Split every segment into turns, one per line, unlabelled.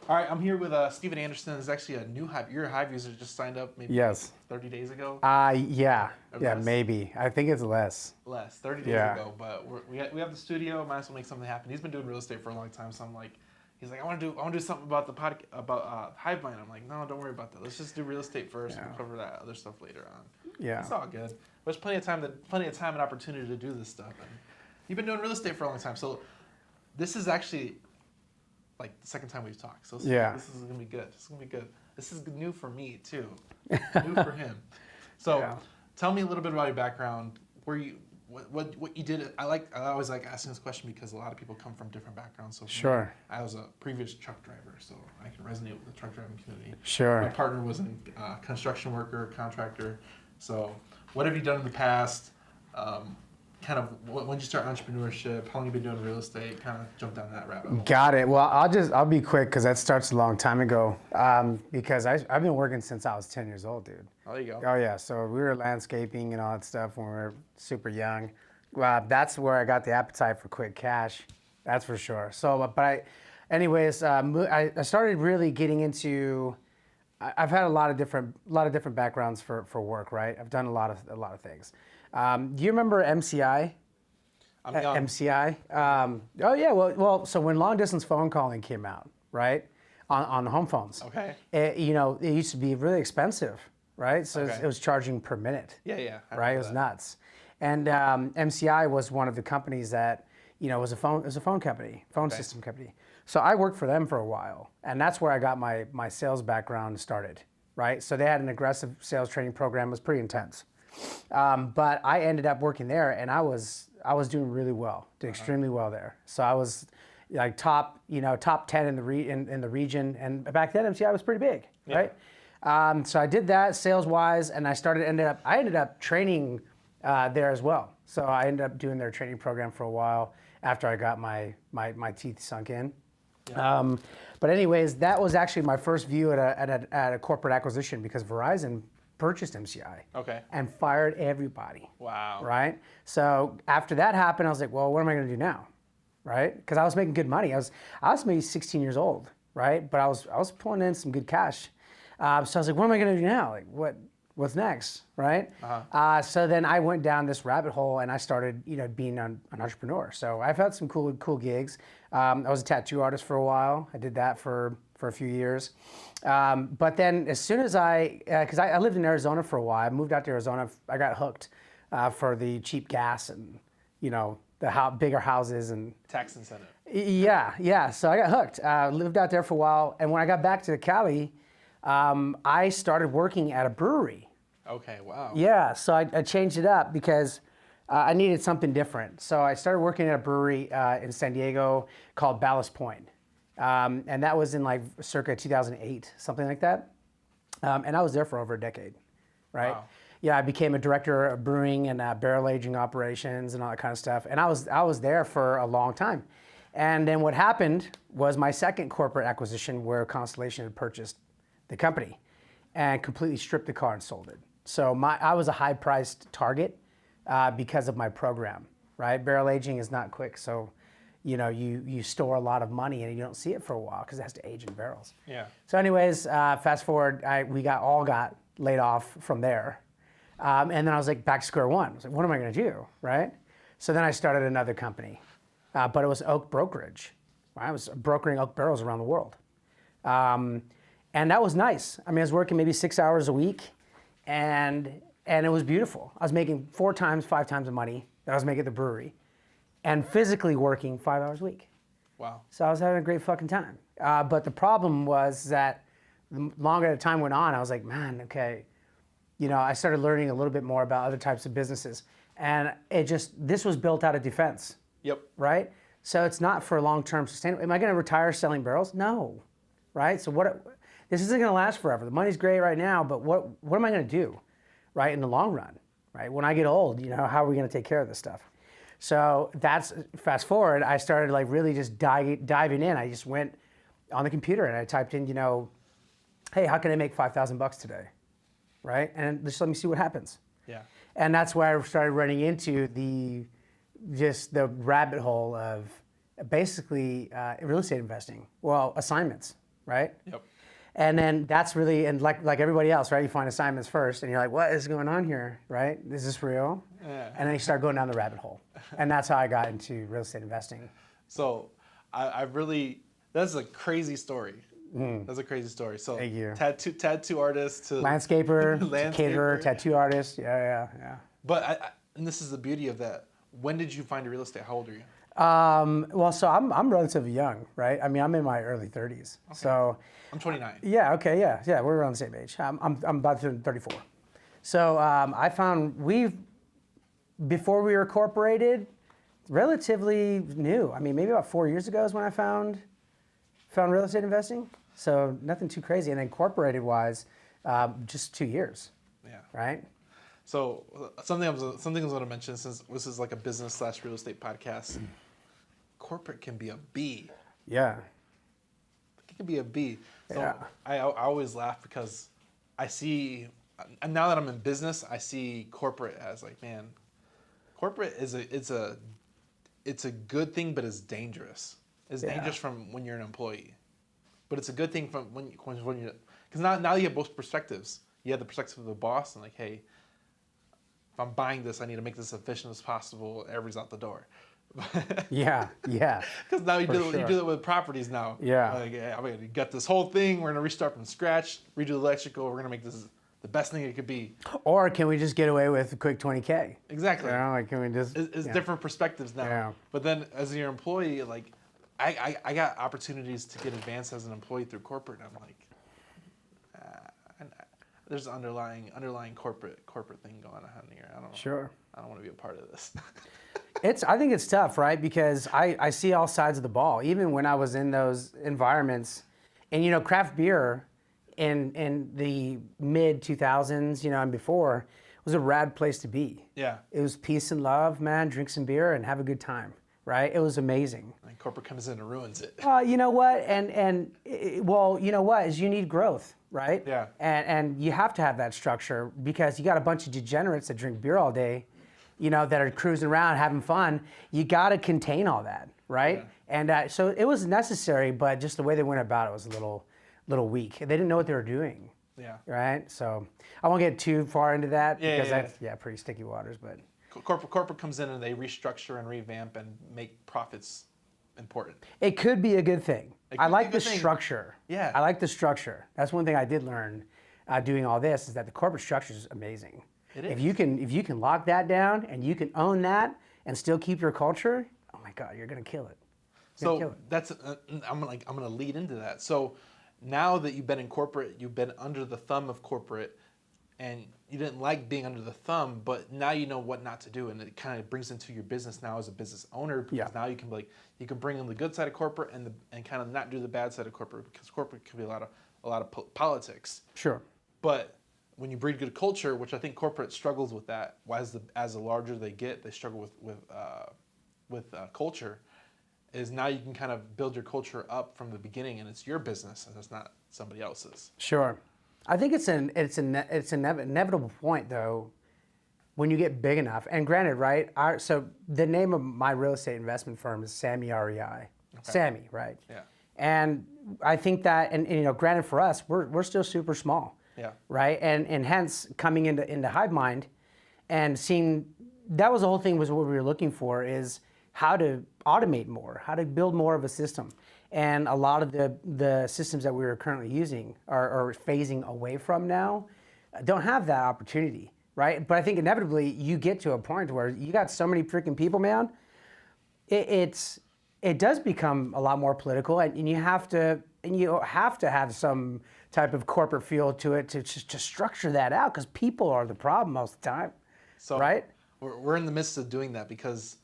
All right, I'm here with Steven Anderson. There's actually a new Hive. You're a Hive user, just signed up maybe
Yes.
30 days ago
Yeah.
or
Yeah,
less.
maybe. I think it's less.
Less, 30 days
Yeah.
ago. But we have the studio. Might as well make something happen. He's been doing real estate for a long time, so I'm like, he's like, I want to do something about the Hive Mind. I'm like, no, don't worry about that. Let's just do real estate first.
Yeah.
We'll cover that other stuff later on.
Yeah.
It's all good. There's plenty of time and opportunity to do this stuff. And you've been doing real estate for a long time, so this is actually like the second time we've talked. So this is gonna be good. This is gonna be good. This is new for me too. New for him. So
Yeah.
tell me a little bit about your background. Where you what you did. I always like asking this question because a lot of people come from different backgrounds. So
Sure.
me, I was a previous truck driver, so I can resonate with the truck driving community.
Sure.
My partner was a construction worker, contractor. So what have you done in the past? Kind of when did you start entrepreneurship? How long have you been doing real estate? Kind of jump down that rabbit hole.
Got it. Well, I'll be quick because that starts a long time ago. Because I've been working since I was 10 years old, dude.
Oh, there you go.
Oh yeah. So we were landscaping and all that stuff when we were super young. That's where I got the appetite for quick cash. That's for sure. So, anyways, I started really getting into. I've had a lot of different backgrounds for work, right? I've done a lot of things. Do you remember MCI?
I'm young.
MCI. Oh yeah. Well. So when long distance phone calling came out, right, on home phones.
Okay.
It used to be really expensive, right? So
Okay.
it was charging per minute.
Yeah. I
Right. It
remember
was
that.
nuts. And MCI was one of the companies that was a phone company, phone
Okay.
system company. So I worked for them for a while, and that's where I got my sales background started, right? So they had an aggressive sales training program. It was pretty intense. But I ended up working there, and I was doing really well, did extremely well there. So I was like top 10 in the region, and back then MCI was pretty big,
Yeah.
right? So I did that sales wise, and I ended up training there as well. So I ended up doing their training program for a while after I got my teeth sunk in.
Yeah.
But anyways, that was actually my first view at a corporate acquisition because Verizon purchased MCI
Okay.
and fired everybody.
Wow.
Right? So after that happened, I was like, well, what am I going to do now? Right? Because I was making good money. I was maybe 16 years old, right? But I was pulling in some good cash. So I was like, what am I going to do now? Like, what's next, right? So then I went down this rabbit hole and I started, being an entrepreneur. So I've had some cool gigs. I was a tattoo artist for a while. I did that for a few years. But then as soon as because I lived in Arizona for a while, I moved out to Arizona. I got hooked for the cheap gas and, the bigger houses and
Tax incentive.
yeah. So I got hooked. Lived out there for a while, and when I got back to Cali, I started working at a brewery.
Okay. Wow.
Yeah, so I changed it up because I needed something different. So I started working at a brewery in San Diego called Ballast Point, and that was in like circa 2008, something like that. And I was there for over a decade, right?
Wow.
Yeah, I became a director of brewing and barrel aging operations and all that kind of stuff. And I was there for a long time. And then what happened was my second corporate acquisition where Constellation had purchased the company and completely stripped the car and sold it. So I was a high-priced target because of my program, right? Barrel aging is not quick, so you store a lot of money and you don't see it for a while because it has to age in barrels.
Yeah.
So anyways, fast forward, we all got laid off from there. And then I was like back to square one. I was like, what am I going to do, right? So then I started another company, but it was oak brokerage. Right? I was brokering oak barrels around the world. And that was nice. I mean, I was working maybe 6 hours a week, and it was beautiful. I was making 5 times the money that I was making at the brewery, and physically working 5 hours a week.
Wow.
So I was having a great fucking time. But the problem was that the longer the time went on, I was like, man, okay. I started learning a little bit more about other types of businesses, and this was built out of defense.
Yep.
Right? So it's not for long-term sustainable. Am I going to retire selling barrels? No. Right? So this isn't going to last forever. The money's great right now, but what am I going to do, right, in the long run, right? When I get old, how are we going to take care of this stuff? So that's, fast forward, I started like really just diving in. I just went on the computer and I typed in, hey, how can I make $5,000 today, right? And just let me see what happens.
Yeah.
And that's where I started running into the rabbit hole of basically real estate investing. Well, assignments, right?
Yep.
And then that's really, and like everybody else, right? You find assignments first, and you're like, what is going on here, right? Is this real?
Yeah.
And then you start going down the rabbit hole. And that's how I got into real estate investing.
So I really, that's a crazy story. That's a crazy story. So
Thank you.
Tattoo artist to
Landscaper, to caterer, tattoo artist. Yeah.
But and this is the beauty of that. When did you find real estate? How old are you?
Well, so I'm relatively young, right? I mean, I'm in my early 30s. Okay. So
I'm 29.
Yeah. Okay. Yeah. We're around the same age. I'm about to turn 34. So I found before we were incorporated, relatively new. I mean, maybe about 4 years ago is when I found real estate investing. So nothing too crazy. And then incorporated wise, just 2 years.
Yeah.
Right.
So something I was going to mention, since this is like a business / real estate podcast, corporate can be a B.
Yeah.
It can be a B. So
yeah.
I always laugh because I see, and now that I'm in business, I see corporate as like, man, corporate it's a good thing, but it's dangerous. It's dangerous from when you're an employee, but it's a good thing from when you're, because now you have both perspectives. You have the perspective of the boss and like, hey, if I'm buying this, I need to make this as efficient as possible. Everybody's out the door.
Yeah.
Because now you do it with properties now.
Yeah.
Like, I'm going to gut this whole thing. We're going to restart from scratch, redo the electrical. We're going to make this the best thing it could be.
Or can we just get away with a quick 20K?
Exactly.
You know, like can we just?
It's different perspectives now. Yeah. But then as your employee, like I got opportunities to get advanced as an employee through corporate. And I'm like, there's an underlying corporate thing going on here. I don't know.
Sure.
I don't want to be a part of this.
I think it's tough, right? Because I see all sides of the ball. Even when I was in those environments, and craft beer in the mid 2000s, and before, was a rad place to be.
Yeah.
It was peace and love, man. Drink some beer and have a good time, right? It was amazing.
And corporate comes in and ruins it.
You know what? Well, you know what? Is you need growth, right?
Yeah.
And you have to have that structure because you got a bunch of degenerates that drink beer all day, that are cruising around having fun. You got to contain all that, right? Yeah. And so it was necessary, but just the way they went about it was a little weak. They didn't know what they were doing.
Yeah.
Right. So I won't get too far into that because
that's
pretty sticky waters. But
corporate comes in and they restructure and revamp and make profits important.
It could be a good thing. I like the structure.
Yeah.
I like the structure. That's one thing I did learn doing all this is that the corporate structure is amazing.
It is.
If you can lock that down and you can own that and still keep your culture, oh my God, you're gonna kill it.
That's I'm gonna lead into that. So now that you've been in corporate, you've been under the thumb of corporate, and you didn't like being under the thumb, but now you know what not to do, and it kind of brings into your business now as a business owner because now you can you can bring in the good side of corporate and kind of not do the bad side of corporate because corporate can be a lot of politics.
Sure.
But when you breed good culture, which I think corporate struggles with that, as the larger they get, they struggle with culture. Is now you can kind of build your culture up from the beginning, and it's your business, and it's not somebody else's.
Sure, I think it's an inevitable point though, when you get big enough. And granted, right? So the name of my real estate investment firm is Sammy REI. Okay. Sammy, right?
Yeah.
And I think that, and granted for us, we're still super small.
Yeah.
Right. And hence coming into HiveMind, and seeing that was the whole thing was what we were looking for is how to automate more, how to build more of a system. And a lot of the systems that we are currently using are phasing away from now, don't have that opportunity, right? But I think inevitably you get to a point where you got so many freaking people, man, it does become a lot more political, and you have to have some type of corporate feel to it to structure that out, because people are the problem most of the time,
so
right?
We're in the midst of doing that because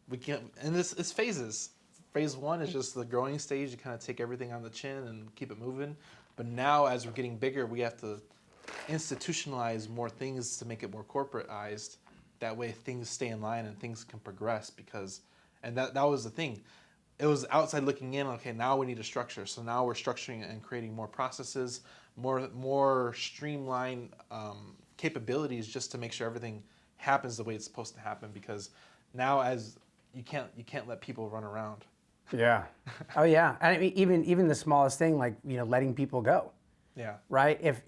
we can't, and it's phases. Phase one is just the growing stage. You kind of take everything on the chin and keep it moving. But now, as we're getting bigger, we have to institutionalize more things to make it more corporateized. That way, things stay in line and things can progress. And that was the thing. It was outside looking in. Okay, now we need a structure. So now we're structuring and creating more processes, more streamlined capabilities, just to make sure everything happens the way it's supposed to happen. Because now, as you can't let people run around.
Yeah. Oh yeah. And I mean, even the smallest thing, like, letting people go.
Yeah.
Right. If,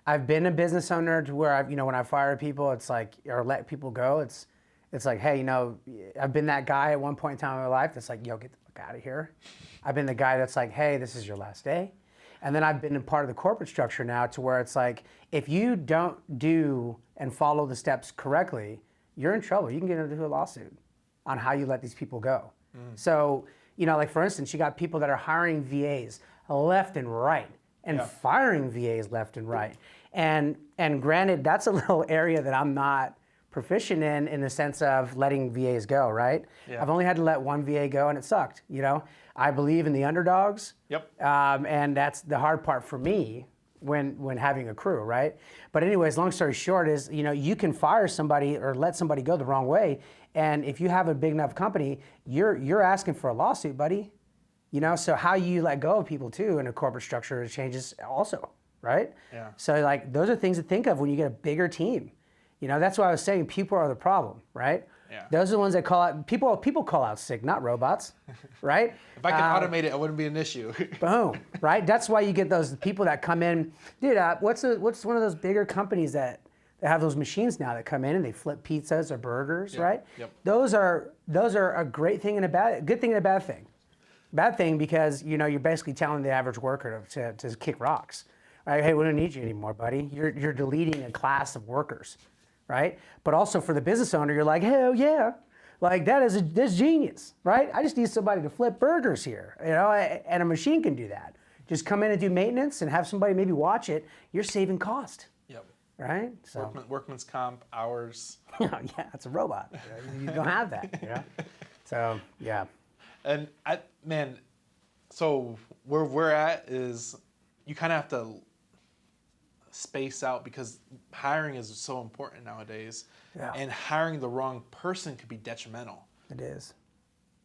I've been a business owner to where when I fire people, it's like, or let people go, it's like, hey, I've been that guy at one point in time in my life that's like, yo, get the fuck out of here. I've been the guy that's like, hey, this is your last day. And then I've been a part of the corporate structure now to where it's like, if you don't do and follow the steps correctly, you're in trouble. You can get into a lawsuit on how you let these people go. So, like for instance, you got people that are hiring VAs left and right and firing VAs left and right. And granted, that's a little area that I'm not proficient in the sense of letting VAs go, right?
Yeah.
I've only had to let one VA go and it sucked, I believe in the underdogs.
Yep.
And that's the hard part for me when having a crew, right? But anyways, long story short is, you can fire somebody or let somebody go the wrong way. And if you have a big enough company, you're asking for a lawsuit, buddy. So how you let go of people too in a corporate structure changes also, right?
Yeah.
So like those are things to think of when you get a bigger team. That's why I was saying people are the problem, right?
Yeah.
Those are the ones that call out, people call out sick, not robots, right?
If I could automate it, it wouldn't be an issue.
Boom, right? That's why you get those people that come in. Dude, what's one of those bigger companies that have those machines now that come in and they flip pizzas or burgers, right?
Yep.
Those are a great thing and a good thing and a bad thing. Bad thing because you're basically telling the average worker to kick rocks. Right? Hey, we don't need you anymore, buddy. You're deleting a class of workers, right? But also for the business owner, you're like, hell yeah, like that's genius, right? I just need somebody to flip burgers here, and a machine can do that. Just come in and do maintenance and have somebody maybe watch it. You're saving cost.
Yep.
Right? So
Workman's comp, hours.
yeah, it's a robot. You don't have that. So yeah.
And so where we're at is you kind of have to space out because hiring is so important nowadays.
Yeah.
And hiring the wrong person could be detrimental.
It is.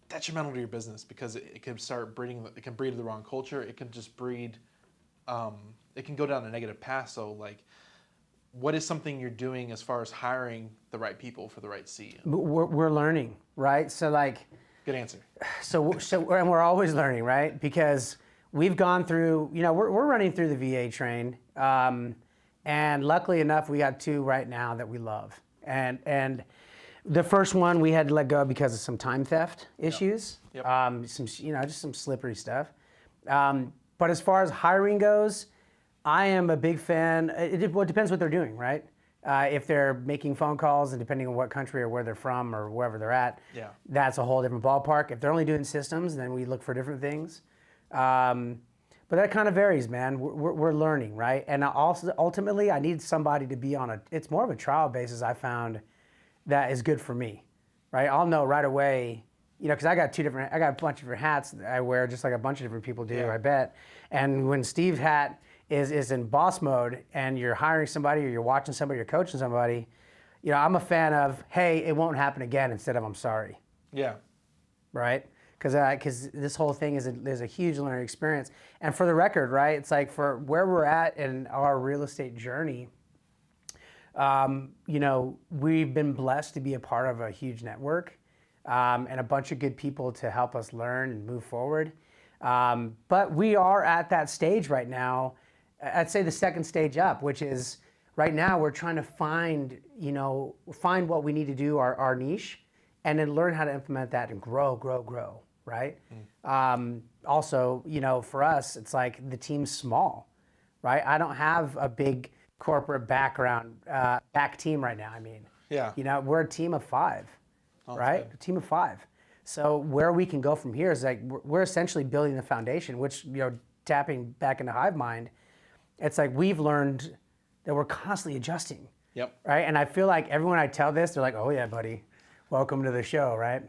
Detrimental to your business because it can start breeding, it can breed the wrong culture. It can just breed, it can go down a negative path. So like, what is something you're doing as far as hiring the right people for the right seat?
We're learning, right? So like,
good answer.
So and we're always learning, right? Because we've gone through, we're running through the VA train, and luckily enough, we got two right now that we love, and the first one we had to let go because of some time theft issues,
Yep.
some just some slippery stuff. But as far as hiring goes, I am a big fan. It depends what they're doing, right? If they're making phone calls and depending on what country or where they're from or wherever they're at, that's a whole different ballpark. If they're only doing systems, then we look for different things. But that kind of varies, man. We're learning, right? And also, ultimately, I need somebody to be on it's more of a trial basis I found that is good for me, right? I'll know right away, because I got a bunch of different hats that I wear, just like a bunch of different people do, I bet. And when Steve's hat is in boss mode and you're hiring somebody or you're watching somebody, you're coaching somebody, I'm a fan of, hey, it won't happen again instead of I'm sorry.
Yeah.
Right? Because this whole thing is a huge learning experience. And for the record, right, it's like for where we're at in our real estate journey, we've been blessed to be a part of a huge network and a bunch of good people to help us learn and move forward. But we are at that stage right now. I'd say the second stage up, which is right now we're trying to find what we need to do, our niche, and then learn how to implement that and grow, right? Also, for us, it's like the team's small, right? I don't have a big corporate back team right now. I mean, we're a team of 5, right? A team of 5. So where we can go from here is like we're essentially building the foundation, which, tapping back into Hive Mind, it's like we've learned that we're constantly adjusting.
Yep.
Right? And I feel like everyone I tell this, they're like, oh yeah, buddy, welcome to the show, right?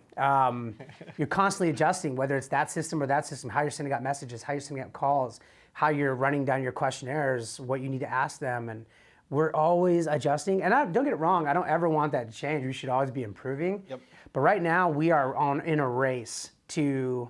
You're constantly adjusting, whether it's that system or that system, how you're sending out messages, how you're sending out calls, how you're running down your questionnaires, what you need to ask them. And we're always adjusting. And don't get it wrong, I don't ever want that to change. We should always be improving.
Yep.
But right now we are in a race to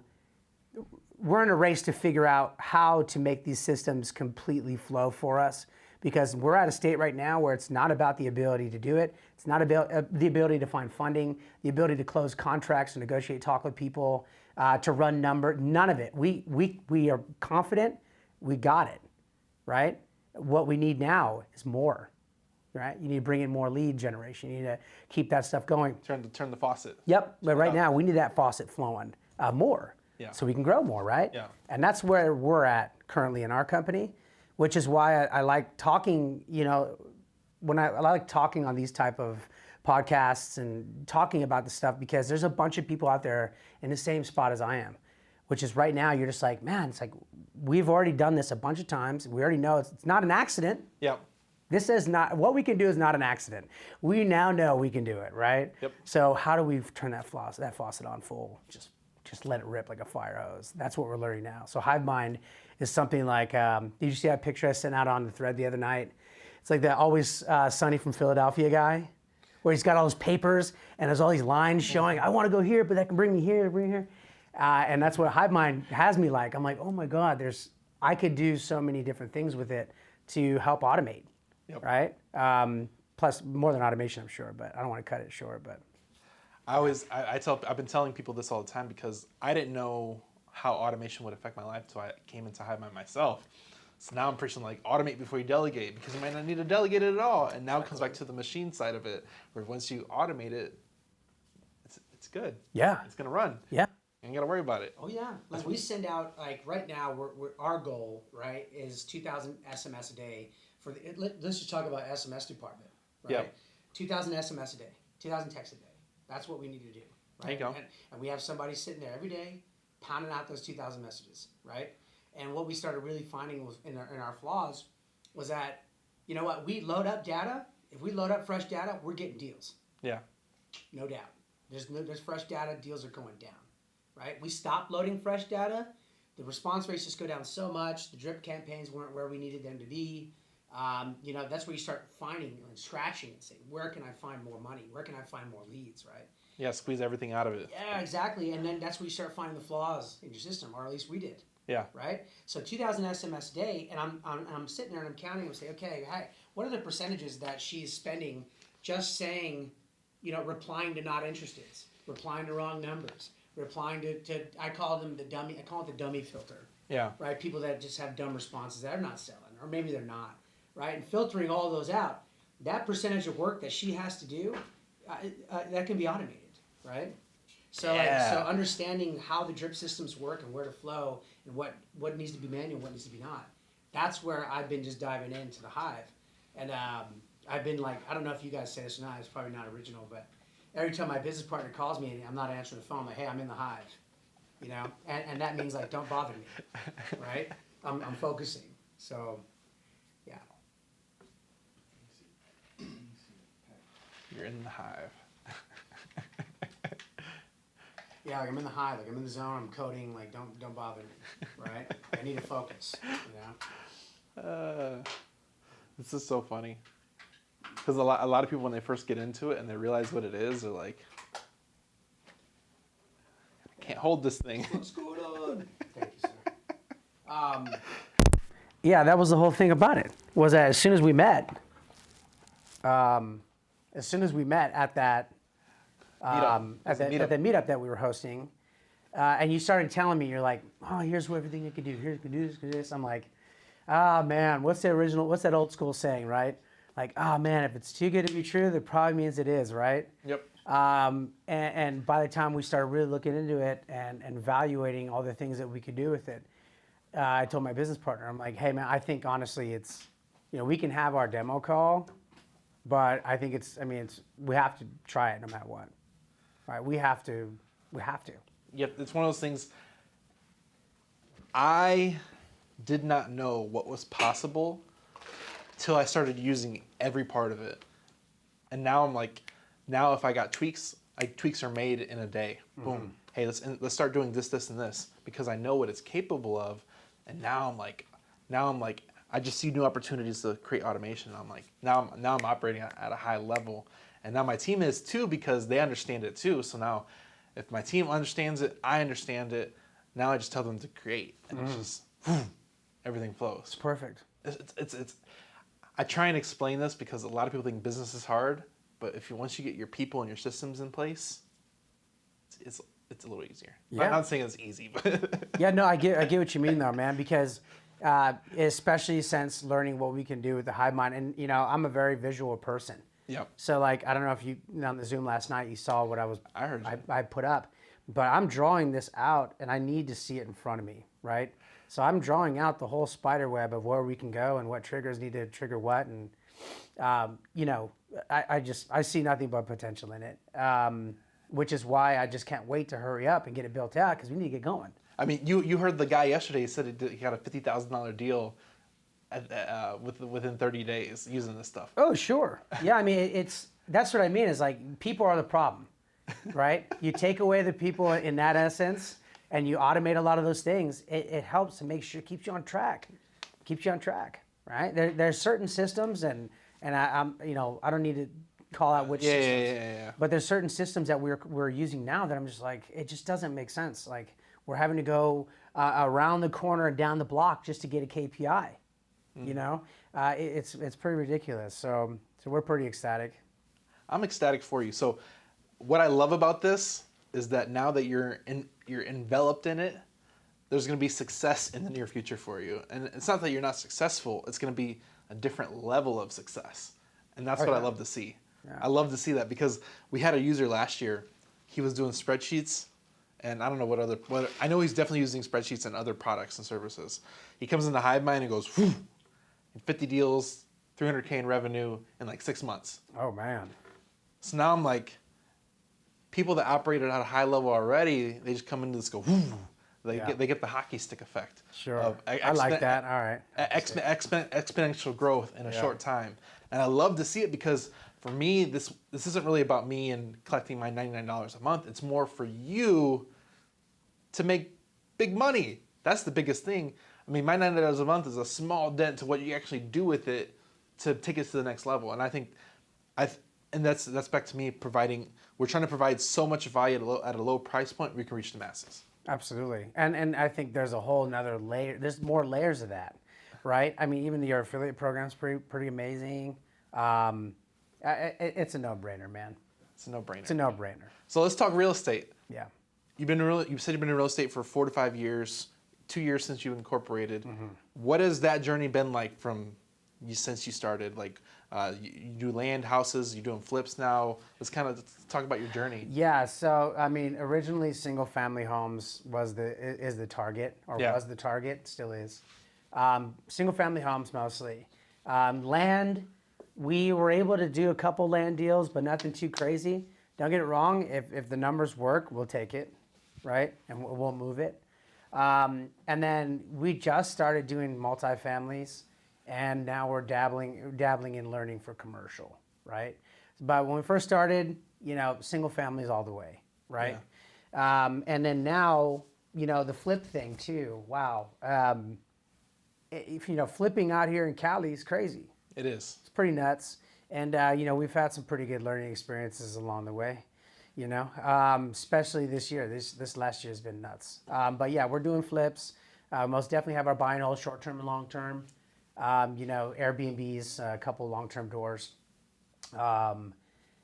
figure out how to make these systems completely flow for us, because we're at a state right now where it's not about the ability to do it. It's not about the ability to find funding, the ability to close contracts and negotiate, talk with people. to run none of it. We are confident we got it, right? What we need now is more, right? You need to bring in more lead generation. You need to keep that stuff going.
Turn the faucet.
Yep, but right now we need that faucet flowing more, so we can grow more, right?
Yeah.
And that's where we're at currently in our company, which is why I like talking. You know, I like talking on these type of podcasts and talking about the stuff, because there's a bunch of people out there in the same spot as I am, which is right now you're just like, man, it's like we've already done this a bunch of times. We already know it's not an accident.
Yep.
This is not, what we can do is not an accident. We now know we can do it, right?
Yep.
So how do we turn that faucet on full? Just let it rip like a fire hose. That's what we're learning now. So Hive Mind is something like, did you see that picture I sent out on the thread the other night? It's like the Always Sunny from Philadelphia guy, where he's got all those papers and there's all these lines showing, I want to go here, but that can bring me here, bring me here. And that's what Hive Mind has me like. I'm like, oh my God, I could do so many different things with it to help automate, right? Plus more than automation, I'm sure, but I don't want to cut it short. But
I've been telling people this all the time, because I didn't know how automation would affect my life until I came into Hive Mind myself. So now I'm preaching like automate before you delegate, because you might not need to delegate it at all. And now it comes back to the machine side of it, where once you automate it, it's good.
Yeah.
It's gonna run.
Yeah.
You ain't gotta worry about it.
Oh yeah. Like we send out, like right now, our goal, right, is 2,000 SMS a day for let's just talk about SMS department, right?
Yep.
2,000 SMS a day, 2,000 texts a day. That's what we need to do. Right?
There you go.
And we have somebody sitting there every day, pounding out those 2,000 messages, right? And what we started really finding was in our flaws was that, you know what, we load up data. If we load up fresh data, we're getting deals.
Yeah.
No doubt. There's fresh data, deals are going down, right? We stopped loading fresh data. The response rates just go down so much. The drip campaigns weren't where we needed them to be. You know, that's where you start finding and scratching and saying, where can I find more money? Where can I find more leads, right?
Yeah, squeeze everything out of it.
Yeah, exactly. And then that's where you start finding the flaws in your system, or at least we did.
Yeah.
Right? So 2,000 SMS a day, and I'm sitting there and I'm counting and saying, okay, what are the percentages that she's spending just saying, you know, replying to not interested, replying to wrong numbers, replying to I call it the dummy filter.
Yeah.
Right? People that just have dumb responses that are not selling, or maybe they're not. Right? And filtering all those out, that percentage of work that she has to do, that can be automated. Right? So so understanding how the drip systems work and where to flow and what needs to be manual, what needs to be not. That's where I've been just diving into the Hive. And I've been like, I don't know if you guys say this or not, it's probably not original, but every time my business partner calls me and I'm not answering the phone, I'm like, hey, I'm in the Hive. You know? And that means like, don't bother me. Right? I'm focusing. So yeah.
You're in the Hive.
Yeah, like I'm in the Hive, like I'm in the zone, I'm coding, like don't bother me, right? I need to focus, you know?
This is so funny. Because a lot of people, when they first get into it and they realize what it is, they're like, I can't hold this thing.
What's going on? Thank you, sir. Yeah, that was the whole thing about it, was that as soon as we met at that, at the meetup that we were hosting, and you started telling me, you're like, oh, here's what everything you can do. Here's you can do this, can do this. I'm like, ah, man, what's that old school saying, right? Like, ah, man, if it's too good to be true, that probably means it is, right?
Yep.
And by the time we started really looking into it and evaluating all the things that we could do with it, I told my business partner, I'm like, hey, man, I think honestly it's, you know, we can have our demo call, but I think we have to try it no matter what. Right, we have to.
Yep, it's one of those things. I did not know what was possible till I started using every part of it. And now I'm like, now if I got tweaks, tweaks are made in a day. Mm-hmm. Boom. Hey, let's start doing this, and this, because I know what it's capable of. And now I'm like, I just see new opportunities to create automation. I'm like, now I'm operating at a high level. And now my team is too, because they understand it too. So now if my team understands it, I understand it. Now I just tell them to create, and it's just, everything flows.
It's perfect.
It's I try and explain this because a lot of people think business is hard, but once you get your people and your systems in place, it's a little easier.
Yeah.
I'm not saying it's easy, but
Yeah, no, I get what you mean though, man, because especially since learning what we can do with the hive mind, and I'm a very visual person.
Yep.
So like, I don't know if you on the Zoom last night you saw what
I heard you.
I put up, but I'm drawing this out and I need to see it in front of me, right? So I'm drawing out the whole spider web of where we can go and what triggers need to trigger what, and I see nothing but potential in it, which is why I just can't wait to hurry up and get it built out because we need to get going.
I mean, you heard the guy yesterday. He said he got a $50,000 deal within 30 days using this stuff.
Oh, sure. Yeah, I mean, that's what I mean is like people are the problem, right? You take away the people in that essence and you automate a lot of those things. It helps to make sure, keeps you on track, right? There's certain systems and I'm I don't need to call out which systems.
Yeah.
But there's certain systems that we're using now that I'm just like, it just doesn't make sense. Like we're having to go around the corner and down the block just to get a KPI. It's pretty ridiculous. So we're pretty ecstatic.
I'm ecstatic for you. So what I love about this is that now that you're enveloped in it, there's going to be success in the near future for you. And it's not that you're not successful, it's going to be a different level of success. And that's what I love to see. Yeah. I love to see that because we had a user last year. He was doing spreadsheets, and I don't know what I know he's definitely using spreadsheets and other products and services. He comes into HiveMind and goes, whew, 50 deals, $300K in revenue in like 6 months.
Oh man.
So now I'm like, people that operated at a high level already, they just come into this, go, whoo. They get the hockey stick effect.
Sure. I like that. All right.
Exponential growth in a short time. And I love to see it because for me, this isn't really about me and collecting my $99 a month. It's more for you to make big money. That's the biggest thing. I mean, my $99 a month is a small dent to what you actually do with it to take it to the next level. And I think and that's back to me we're trying to provide so much value at a low price point we can reach the masses.
Absolutely. And I think there's a whole nother layer. There's more layers of that, right? I mean, even your affiliate program's pretty amazing. It's a no-brainer, man.
It's a no-brainer.
It's a no-brainer.
So let's talk real estate.
Yeah.
You said you've been in real estate for 4 to 5 years, 2 years since you incorporated.
Mm-hmm.
What has that journey been like since you started? Like, you do land, houses, you're doing flips now. Let's talk about your journey.
Yeah, so I mean, originally single family homes is the target, was the target, still is. Single family homes mostly. Land, we were able to do a couple land deals, but nothing too crazy. Don't get it wrong, if the numbers work, we'll take it, right? And we'll move it. And then we just started doing multifamilies. And now we're dabbling in learning for commercial, right? But when we first started, single families all the way, right? Yeah. And then now, the flip thing too. Wow. Flipping out here in Cali is crazy.
It is.
It's pretty nuts. And, we've had some pretty good learning experiences along the way, especially this year. This last year has been nuts. But yeah, we're doing flips. Most definitely have our buy and hold short-term and long-term. Airbnbs, a couple long-term doors. And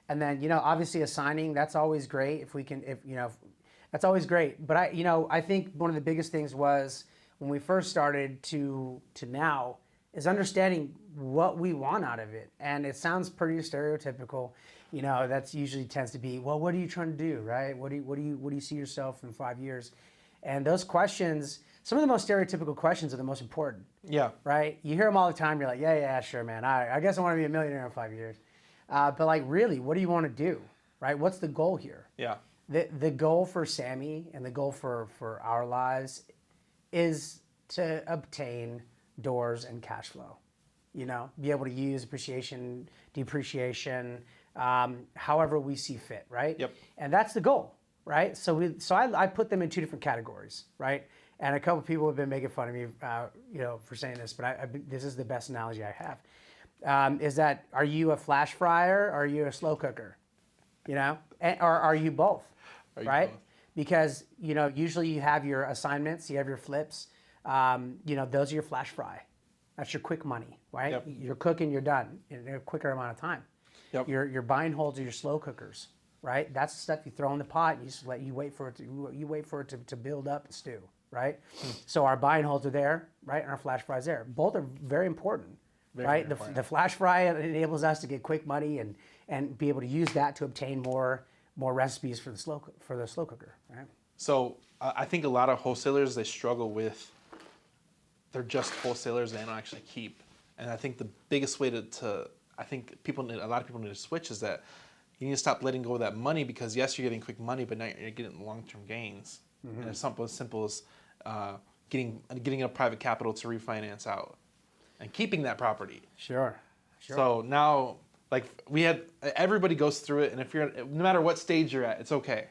then, obviously assigning, that's always great that's always great. But I think one of the biggest things was when we first started to now is understanding what we want out of it. And it sounds pretty stereotypical. That's usually tends to be, well, what are you trying to do, right? What do you see yourself in 5 years? And those questions, some of the most stereotypical questions are the most important. Yeah. Right? You hear them all the time. You're like, yeah, sure, man. I guess I want to be a millionaire in 5 years. But like, really, what do you want to do? Right? What's the goal here? Yeah. The goal for Sammy and the goal for our lives is to obtain doors and cash flow. Be able to use appreciation, depreciation, however we see fit, right? Yep. And that's the goal, right? So I put them in 2 different categories, right? And a couple of people have been making fun of me, for saying this, but this is the best analogy I have. Is that, are you a flash fryer or are you a slow cooker? Or are you both, right? Both? Because, usually you have your assignments, you have your flips, those are your flash fry. That's your quick money, right? Yep. You're cooking, you're done in a quicker amount of time. Yep. Your buy and holds are your slow cookers, right? That's the stuff you throw in the pot and you just wait for it to build up and stew, right? So our buy and holds are there, right? And our flash fries there. Both are very important, right? The flash fry enables us to get quick money and be able to use that to obtain more recipes for the slow cooker, right?
So I think a lot of wholesalers, they struggle with, they're just wholesalers, they don't actually keep. And I think the biggest way I think a lot of people need to switch is that you need to stop letting go of that money, because yes, you're getting quick money, but now you're getting long-term gains. Mm-hmm. And it's something as simple as getting a private capital to refinance out and keeping that property.
Sure.
So now, like everybody goes through it, and if no matter what stage you're at, it's okay.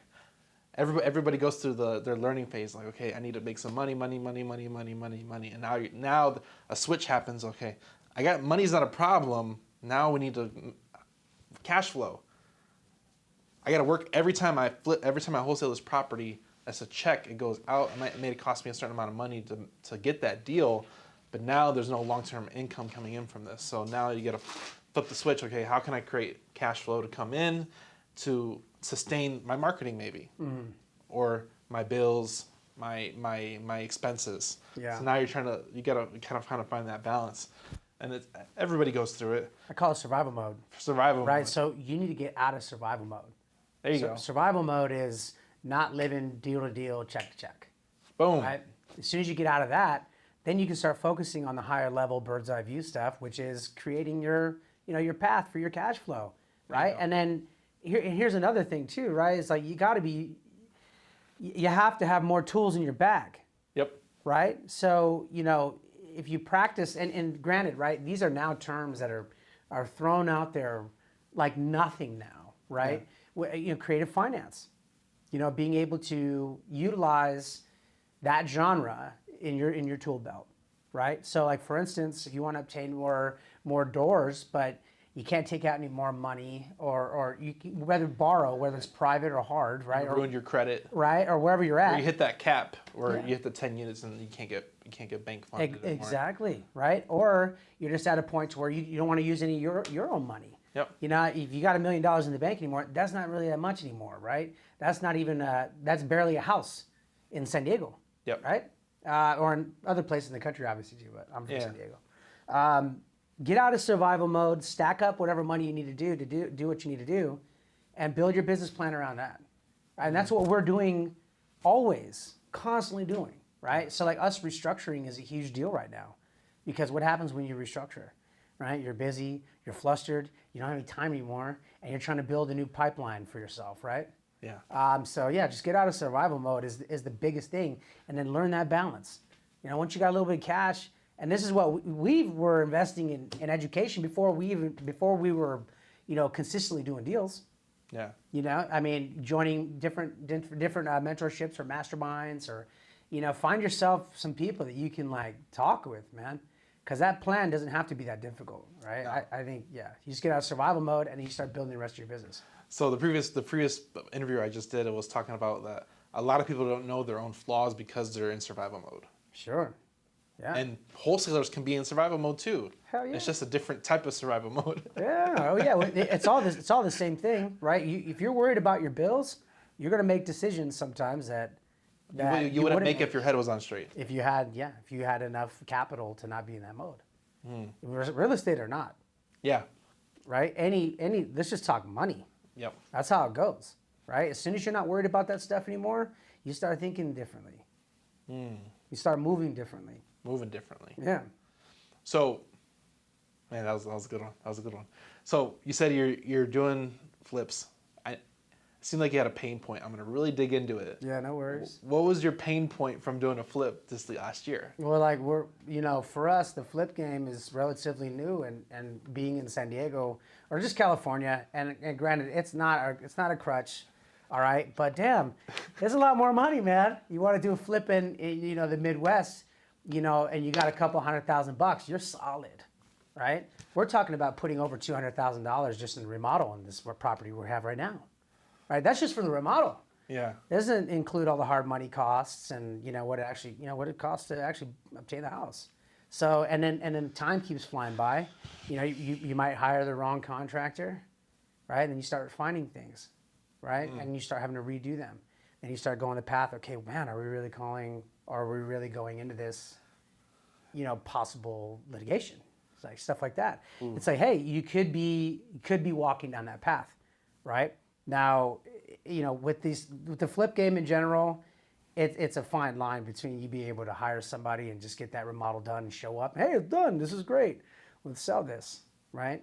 Everybody goes through their learning phase. Like, okay, I need to make some money, and now a switch happens. Okay, money's not a problem. Now we need to cash flow. I got to work every time I wholesale this property. That's a check. It goes out. It may cost me a certain amount of money to get that deal, but now there's no long-term income coming in from this. So now you got to flip the switch. Okay, how can I create cash flow to come in to sustain my marketing maybe, or my bills, my expenses.
Yeah.
So now you gotta kind of find that balance, and everybody goes through it.
I call it survival mode.
Survival mode.
Right. So you need to get out of survival mode.
There you go.
Survival mode is not living deal to deal, check to check.
Boom.
Right. As soon as you get out of that, then you can start focusing on the higher level bird's eye view stuff, which is creating your path for your cash flow. Right. And then here's another thing too, right? It's like you have to have more tools in your bag.
Yep.
Right? So, if you practice, and granted, right, these are now terms that are thrown out there like nothing now, right? Yeah. Creative finance, being able to utilize that genre in your tool belt, right? So like, for instance, if you want to obtain more doors, but you can't take out any more money, or you can, whether it's private or hard, right?
You ruined your credit,
right? Or wherever you're at.
Or you hit that cap, or you hit the 10 units and you can't get bank funded anymore.
Exactly, right? Or you're just at a point where you don't want to use any of your own money.
Yep.
If you got $1 million in the bank anymore, that's not really that much anymore, right? That's not even that's barely a house in San Diego.
Yep.
Right? Or in other places in the country, obviously too. But I'm from San Diego. Get out of survival mode, stack up whatever money you need to do what you need to do, and build your business plan around that. And that's what we're doing always, constantly doing, right? So like us restructuring is a huge deal right now, because what happens when you restructure, right? You're busy, you're flustered, you don't have any time anymore, and you're trying to build a new pipeline for yourself, right?
Yeah.
Just get out of survival mode is the biggest thing, and then learn that balance. Once you got a little bit of cash. And this is what we were investing in education before we were, consistently doing deals.
Yeah.
Joining different mentorships or masterminds, or, find yourself some people that you can like talk with, man. Because that plan doesn't have to be that difficult, right?
No.
I think, you just get out of survival mode and then you start building the rest of your business.
So the previous interview I just did, it was talking about that a lot of people don't know their own flaws because they're in survival mode.
Sure. Yeah.
And wholesalers can be in survival mode too.
Hell yeah.
It's just a different type of survival mode.
Yeah. Oh yeah. It's all the same thing, right? If you're worried about your bills, you're going to make decisions sometimes that
you wouldn't make if your head was on straight.
If you had enough capital to not be in that mode, real estate or not.
Yeah.
Right. Let's just talk money.
Yep.
That's how it goes. Right. As soon as you're not worried about that stuff anymore, you start thinking differently. You start moving differently.
Moving differently.
Yeah.
So, man, that was a good one. That was a good one. So you said you're doing flips. It seemed like you had a pain point. I'm gonna really dig into it.
Yeah, no worries.
What was your pain point from doing a flip this last year?
Well, like for us, the flip game is relatively new, and being in San Diego or just California, and granted, it's not a crutch. All right, but damn, there's a lot more money, man. You want to do a flip in the Midwest, and you got a couple $100,000, you're solid, right? We're talking about putting over $200,000 just in remodel on this property we have right now, right? That's just for the remodel.
Yeah.
It doesn't include all the hard money costs and what it costs to actually obtain the house. So and then time keeps flying by. You might hire the wrong contractor, right? And then you start finding things. right? And you start having to redo them. And you start going the path, okay, man, are we really going into this, possible litigation? It's like stuff like that. It's like, hey, you could be walking down that path, right? Now, with the flip game in general, it's a fine line between you being able to hire somebody and just get that remodel done and show up. Hey, it's done. This is great. Let's sell this, right?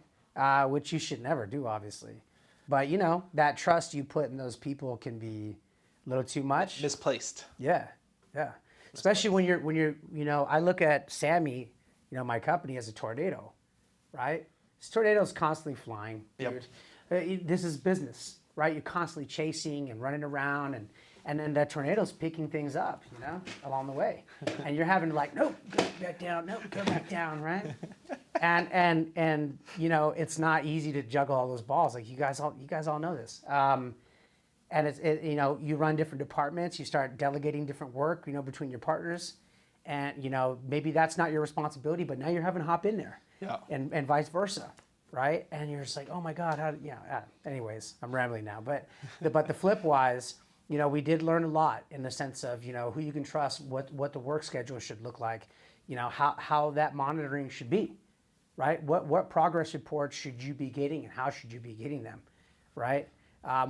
Which you should never do, obviously. But that trust you put in those people can be a little too much.
Misplaced.
Yeah, yeah. Especially when you're I look at Sammy, my company, as a tornado, right? This tornado's constantly flying.
Yep.
This is business, right? You're constantly chasing and running around, and then that tornado's picking things up, along the way, and you're having to nope, go back down, nope, go back down, right? And it's not easy to juggle all those balls. Like you guys all know this. And you run different departments, you start delegating different work, between your partners, and maybe that's not your responsibility, but now you're having to hop in there, and vice versa, right? And you're just like, oh my God, anyways, I'm rambling now, but the flip wise, we did learn a lot in the sense of who you can trust, what the work schedule should look like, how that monitoring should be, right? What progress reports should you be getting, and how should you be getting them, right?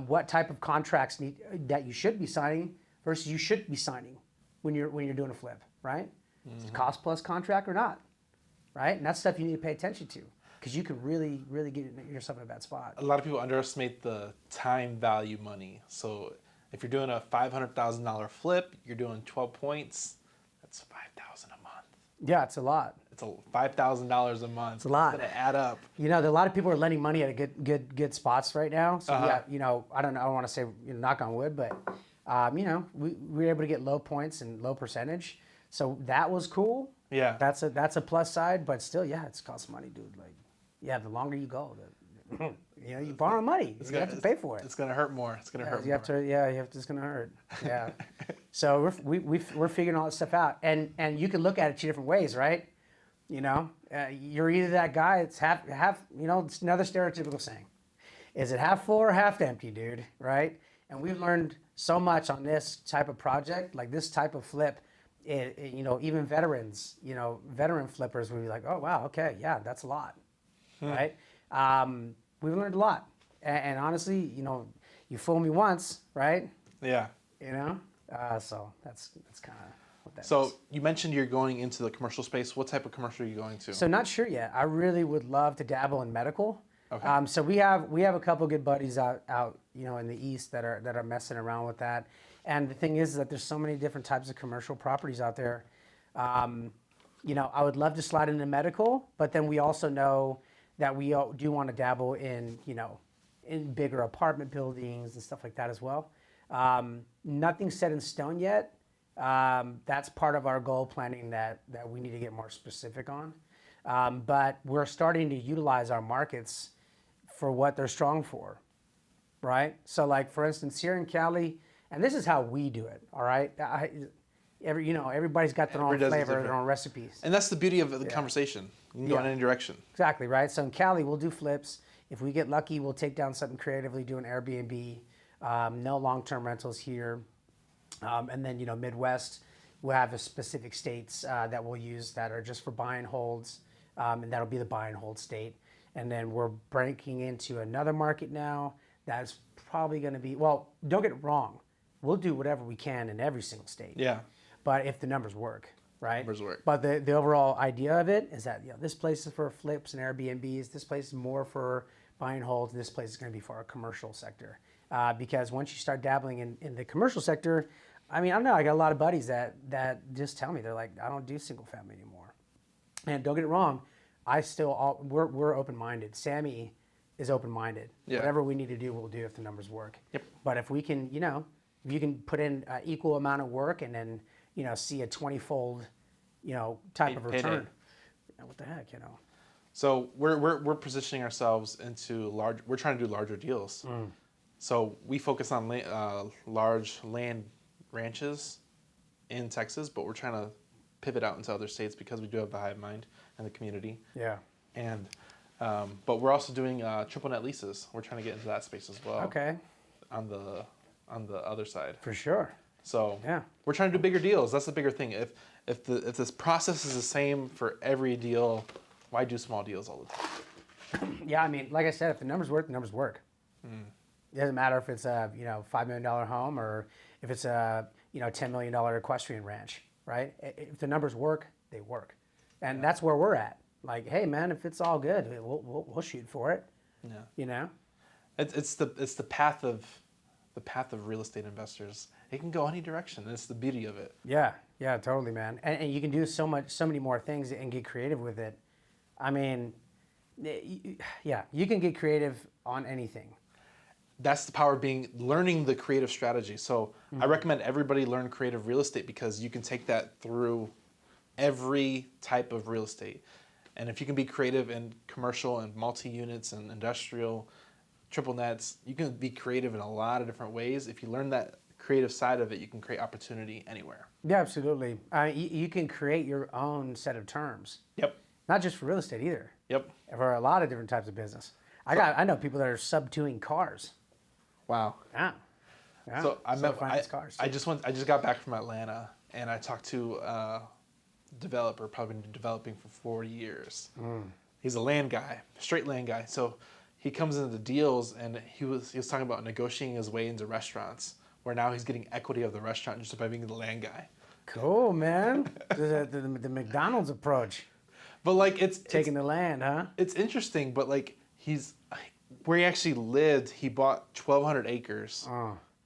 What type of contracts that you should be signing versus you shouldn't be signing when you're doing a flip, right? Is it cost plus contract or not, right? And that's stuff you need to pay attention to because you can really, really get yourself in a bad spot.
A lot of people underestimate the time value money. So if you're doing a $500,000 flip, you're doing 12 points, that's $5,000 a month.
Yeah, it's a lot.
It's $5,000 a month.
It's a lot.
It's gonna add up.
A lot of people are lending money at a good spots right now. So I don't want to say knock on wood, but we were able to get low points and low percentage. So that was cool.
Yeah.
That's a plus side, but still, it's cost money, dude. The longer you go, you borrow money. You have to pay for it.
It's gonna hurt more. It's gonna hurt more.
It's gonna hurt. Yeah. So we're figuring all that stuff out, and you can look at it two different ways, right? You're either that guy. It's half. It's another stereotypical saying. Is it half full or half empty, dude? Right? And we've learned so much on this type of project, like this type of flip. Even veterans, veteran flippers would be like, oh wow, okay, yeah, that's a lot, right? We've learned a lot, and honestly, you fool me once, right?
Yeah.
So that's kind of what that is.
So you mentioned you're going into the commercial space. What type of commercial are you going to?
So not sure yet. I really would love to dabble in medical.
Okay.
So we have a couple good buddies out in the East that are messing around with that. And the thing is that there's so many different types of commercial properties out there. I would love to slide into medical, but then we also know that we do want to dabble in bigger apartment buildings and stuff like that as well. Nothing set in stone yet. That's part of our goal planning that we need to get more specific on. But we're starting to utilize our markets for what they're strong for, right? So like, for instance, here in Cali, and this is how we do it, all right? Everybody's got their own flavor, their own recipes.
And that's the beauty of the conversation. You can go in any direction.
Exactly, right? So in Cali, we'll do flips. If we get lucky, we'll take down something creatively, do an Airbnb. No long-term rentals here. And then, Midwest, we'll have specific states that we'll use that are just for buy and holds. And that'll be the buy and hold state. And then we're breaking into another market now that's probably going to be, well, don't get it wrong. We'll do whatever we can in every single state.
Yeah.
But if the numbers work, right?
Numbers work.
But the overall idea of it is that this place is for flips and Airbnbs. This place is more for buy and holds. This place is going to be for our commercial sector. Because once you start dabbling in the commercial sector, I don't know. I got a lot of buddies that just tell me, they're like, I don't do single family anymore. And don't get it wrong, we're open-minded. Sammy is open-minded.
Yeah.
Whatever we need to do, we'll do if the numbers work.
Yep.
But if we can, if you can put in an equal amount of work and then, see a 20-fold, type of return, what the heck,
So we're positioning ourselves into we're trying to do larger deals. So we focus on large land ranches in Texas, but we're trying to pivot out into other states because we do have the hive mind and the community.
Yeah.
And but we're also doing triple net leases. We're trying to get into that space as well.
Okay.
on the other side.
For sure.
So
yeah,
we're trying to do bigger deals. That's the bigger thing. If this process is the same for every deal, why do small deals all the time?
Yeah, I mean, like I said, if the numbers work, the numbers work. It doesn't matter if it's a $5 million home or if it's a $10 million equestrian ranch, right? If the numbers work, they work, and that's where we're at. Like, hey man, if it's all good, we'll shoot for it.
Yeah. It's the path of real estate investors. It can go any direction. It's the beauty of it.
Yeah, totally, man. And you can do so many more things and get creative with it. I mean, yeah, you can get creative on anything.
That's the power of learning the creative strategy. So I recommend everybody learn creative real estate because you can take that through every type of real estate. And if you can be creative in commercial and multi-units and industrial, triple nets, you can be creative in a lot of different ways. If you learn that creative side of it, you can create opportunity anywhere.
Yeah, absolutely. You can create your own set of terms.
Yep.
Not just for real estate either.
Yep.
For a lot of different types of business. I know people that are sub-2ing cars.
Wow.
Yeah.
So I just got back from Atlanta and I talked to a developer, probably been developing for 40 years. He's a land guy, straight land guy. So he comes into the deals and he was talking about negotiating his way into restaurants where now he's getting equity of the restaurant just by being the land guy.
Cool, man. the McDonald's approach.
But like
it's taking the land, huh?
It's interesting, but like where he actually lived, he bought 1,200 acres,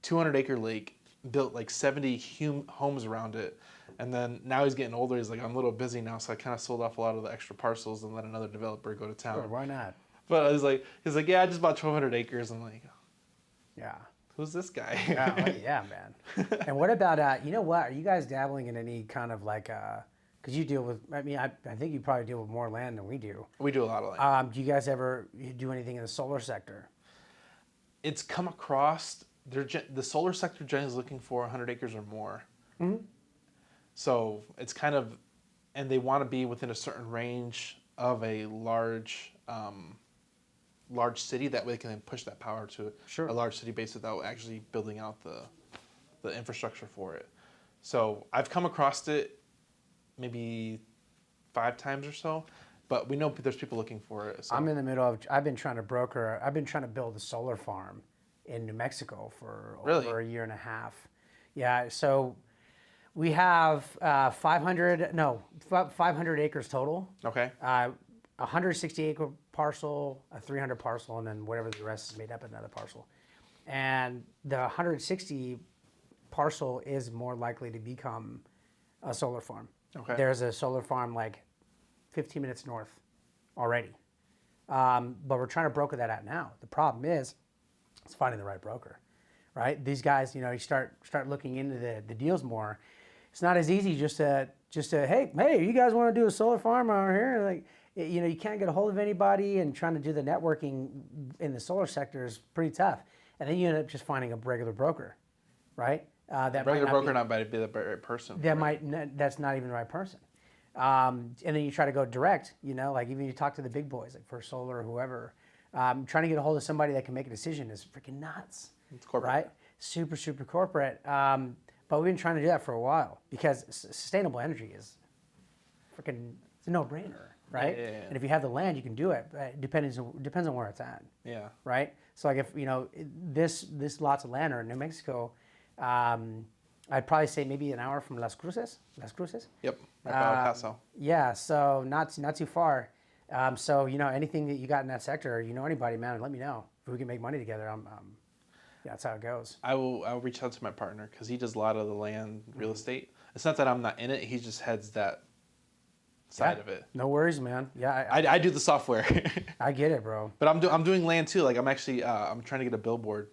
200-acre lake, built like 70 homes around it. And then now he's getting older. He's like, I'm a little busy now, so I kind of sold off a lot of the extra parcels and let another developer go to town.
Sure, why not?
But he's like, yeah, I just bought 1,200 acres. I'm like,
yeah.
Who's this guy?
Yeah, man. And what about, you know what? Are you guys dabbling in any kind of like, because you deal with, I think you probably deal with more land than we do.
We do a lot of land.
Do you guys ever do anything in the solar sector?
It's come across, the solar sector generally is looking for 100 acres or more.
Mm-hmm.
So it's kind of, and they want to be within a certain range of a large city. That way they can push that power to a large city base without actually building out the infrastructure for it. So I've come across it maybe 5 times or so, but we know there's people looking for it. So.
I'm in the middle of, I've been trying to build a solar farm in New Mexico for over a year and a half. Yeah, so we have 500 acres total.
Okay.
160 acre parcel, a 300 parcel, and then whatever the rest is made up of another parcel. And the 160 parcel is more likely to become a solar farm.
Okay.
There's a solar farm like 15 minutes north already. But we're trying to broker that out now. The problem is it's finding the right broker, right? These guys, you start looking into the deals more. It's not as easy just to hey, you guys want to do a solar farm out here? Like, you can't get a hold of anybody, and trying to do the networking in the solar sector is pretty tough. And then you end up just finding a regular broker, right? That
regular broker not might be the right person.
That's not even the right person. And then you try to go direct, like even you talk to the big boys, like First Solar or whoever. Trying to get a hold of somebody that can make a decision is freaking nuts.
It's corporate.
Right? Super, super corporate. But we've been trying to do that for a while because sustainable energy is freaking, it's a no-brainer, right?
Yeah.
And if you have the land, you can do it. But it depends on where it's at.
Yeah.
Right? So like if, this lots of land are in New Mexico, I'd probably say maybe an hour from Las Cruces.
Yep. Right by El Paso.
Yeah, so not too far. So anything that you got in that sector, or anybody, man, let me know if we can make money together. Yeah, that's how it goes.
I'll reach out to my partner because he does a lot of the land real estate. It's not that I'm not in it; he just heads that side of it.
No worries, man. Yeah,
I do the software.
I get it, bro.
But I'm doing land too. Like I'm actually I'm trying to get a billboard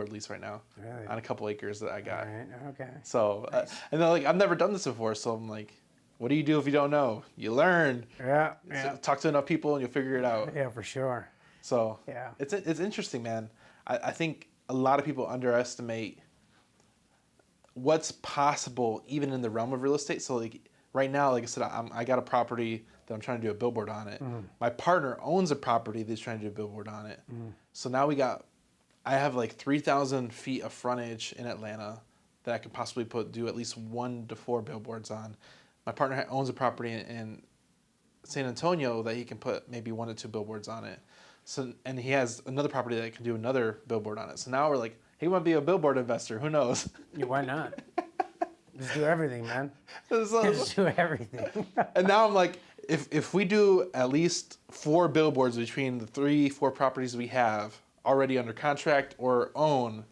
lease right now on a couple acres that I got.
All right. Okay.
So
nice.
And then like I've never done this before, so I'm like, what do you do if you don't know? You learn.
Yeah.
So talk to enough people and you'll figure it out.
Yeah, for sure.
So
yeah,
it's interesting, man. I think a lot of people underestimate what's possible even in the realm of real estate. So like right now, like I said, I got a property that I'm trying to do a billboard on it. Mm-hmm. My partner owns a property that's trying to do a billboard on it. Mm-hmm. So now we got I have like 3,000 feet of frontage in Atlanta that I could possibly do at least 1 to 4 billboards on. My partner owns a property in San Antonio that he can put maybe 1 to 2 billboards on it. So, and he has another property that can do another billboard on it. So now we're like, he might be a billboard investor. Who knows?
Yeah, why not? Just do everything, man.
So-
Just do everything.
And now I'm like, if we do at least 4 billboards between the 3-4 properties we have already under contract or own,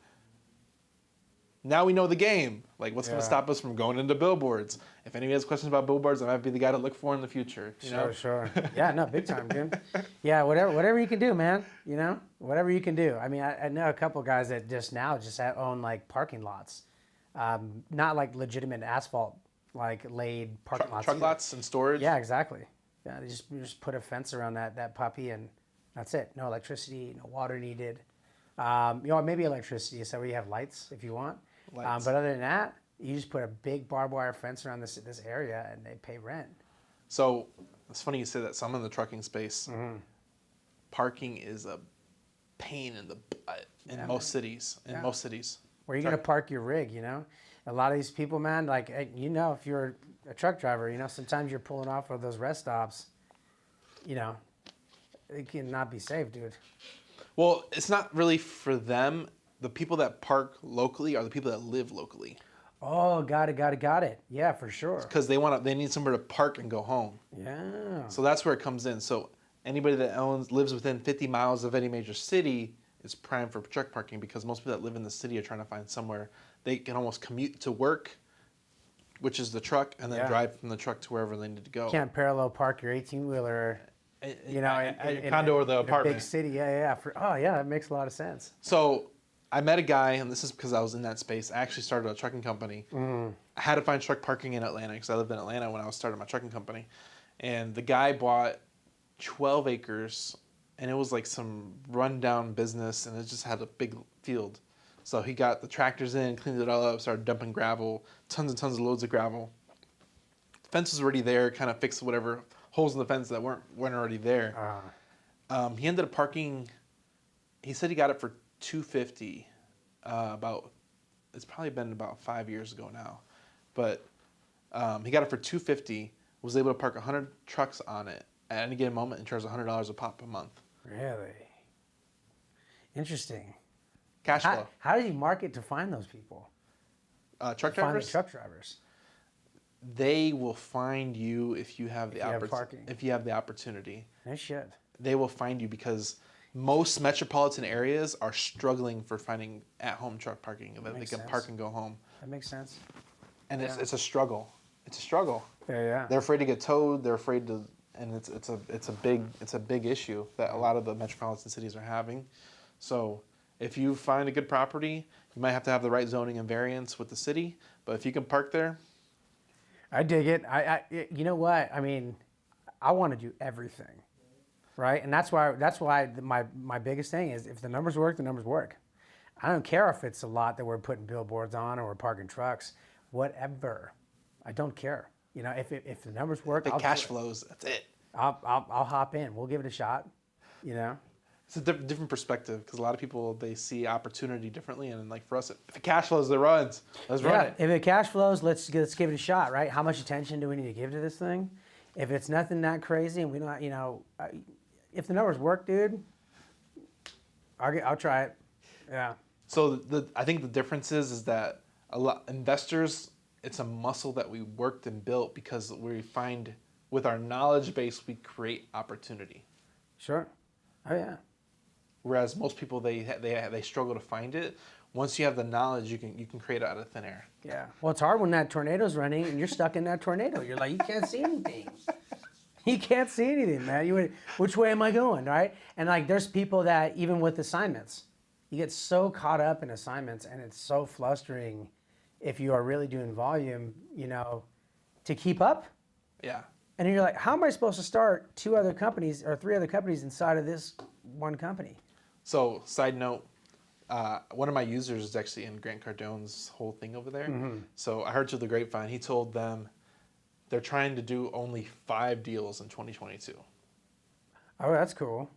now we know the game. Like, what's going to stop us from going into billboards? If anybody has questions about billboards, I might be the guy to look for in the future. You know?
Sure. Yeah, no, big time, dude. Yeah, whatever you can do, man. You know, whatever you can do. I mean, I know a couple guys that just own like parking lots, not like legitimate asphalt, like laid parking lots.
Truck lots and storage.
Yeah, exactly. Yeah, they just put a fence around that puppy, and that's it. No electricity, no water needed. Maybe electricity, so we have lights if you want. But other than that, you just put a big barbed wire fence around this area, and they pay rent.
So it's funny you say that. So I'm in the trucking space. Mm-hmm. Parking is a pain in the butt in most cities.
Where are you gonna park your rig? You know, a lot of these people, man. Like, if you're a truck driver, sometimes you're pulling off of those rest stops. It cannot be safe, dude.
Well, it's not really for them. The people that park locally are the people that live locally.
Oh, got it. Yeah, for sure.
Because they need somewhere to park and go home.
Yeah.
So that's where it comes in. So anybody that lives within 50 miles of any major city is prime for truck parking, because most people that live in the city are trying to find somewhere they can almost commute to work, which is the truck, and then drive from the truck to wherever they need to go.
Can't parallel park your 18-wheeler.
At your condo or the apartment.
Big city, yeah. That makes a lot of sense.
So I met a guy, and this is because I was in that space. I actually started a trucking company. I had to find truck parking in Atlanta because I lived in Atlanta when I was starting my trucking company. And the guy bought 12 acres, and it was like some rundown business, and it just had a big field. So he got the tractors in, cleaned it all up, started dumping gravel, tons and tons of loads of gravel. The fence was already there, kind of fixed whatever holes in the fence that weren't already there. He ended up parking. He said he got it for $250. It's probably been about 5 years ago now, but he got it for $250. Was able to park 100 trucks on it at any given moment and charge $100 a pop a month.
Really interesting.
Cash flow.
How do you market to find those people?
Truck drivers.
Find the truck drivers.
They will find you if you have the opportunity.
They should.
They will find you because most metropolitan areas are struggling for finding at-home truck parking that they can park and go home.
That makes sense.
And it's a struggle. It's a struggle.
Yeah.
They're afraid to get towed. They're afraid to, and it's a big issue that a lot of the metropolitan cities are having. So if you find a good property, you might have to have the right zoning and variance with the city. But if you can park there,
I dig it. You know what? I mean, I want to do everything, right? And that's why my biggest thing is if the numbers work, the numbers work. I don't care if it's a lot that we're putting billboards on or we're parking trucks, whatever. I don't care. If the numbers work,
the cash flows. That's it.
I'll hop in. We'll give it a shot.
It's a different perspective because a lot of people, they see opportunity differently, and like for us, if it cash flows, it runs. Let's run it.
If it cash flows, let's give it a shot, right? How much attention do we need to give to this thing? If it's nothing that crazy, and we don't, if the numbers work, dude, I'll try it. Yeah.
So I think the difference is that a lot investors, it's a muscle that we worked and built because we find with our knowledge base we create opportunity.
Sure. Oh yeah.
Whereas most people they struggle to find it. Once you have the knowledge, you can create it out of thin air.
Yeah. Well, it's hard when that tornado's running and you're stuck in that tornado. You're like, you can't see anything. You can't see anything, man. Which way am I going, right? And like, there's people that even with assignments, you get so caught up in assignments, and it's so frustrating if you are really doing volume, to keep up.
Yeah.
And you're like, how am I supposed to start 2 other companies or 3 other companies inside of this one company?
So, side note, one of my users is actually in Grant Cardone's whole thing over there. Mm-hmm. So I heard through the grapevine, he told them they're trying to do only 5 deals in 2022.
Oh, that's cool.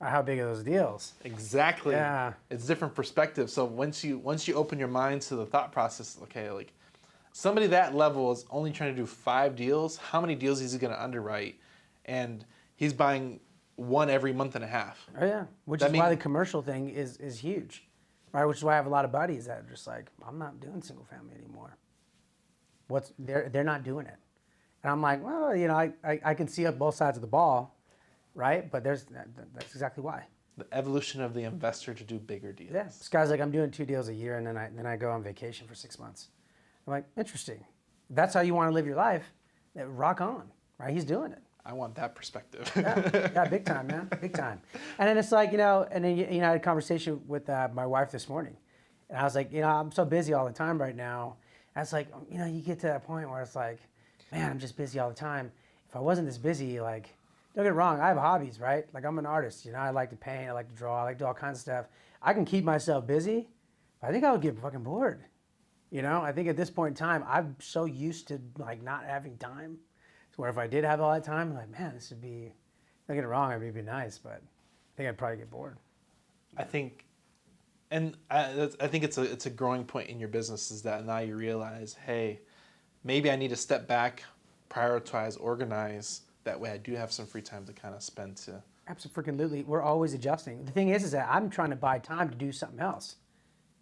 how big are those deals?
Exactly.
Yeah.
It's different perspective. So once you open your mind to the thought process, okay, like somebody that level is only trying to do 5 deals. How many deals is he going to underwrite? And he's buying one every month and a half.
Oh yeah, which is why the commercial thing is huge, right? Which is why I have a lot of buddies that are just like, I'm not doing single family anymore. They're not doing it, and I'm like, well, you know, I can see up both sides of the ball, right? But that's exactly why.
The evolution of the investor to do bigger deals.
Yeah, this guy's like, I'm doing 2 deals a year, and then I go on vacation for 6 months. I'm like, interesting. If that's how you want to live your life, rock on, right? He's doing it.
I want that perspective.
Yeah, big time, man, big time. And then it's like, you know, and then I had a conversation with my wife this morning, and I was like, you know, I'm so busy all the time right now. And it's like, you know, you get to that point where it's like, man, I'm just busy all the time. If I wasn't this busy, like, don't get it wrong, I have hobbies, right? Like, I'm an artist, you know, I like to paint, I like to draw, I like to do all kinds of stuff. I can keep myself busy, but I think I would get fucking bored. You know, I think at this point in time, I'm so used to like not having time, to where if I did have all that time, I'm like, man, this would be, don't get it wrong, it'd be nice, but I think I'd probably get bored.
I think, and I think it's a growing point in your business is that now you realize, hey, maybe I need to step back, prioritize, organize. That way I do have some free time to kind of spend to.
Absolutely. We're always adjusting. The thing is that I'm trying to buy time to do something else,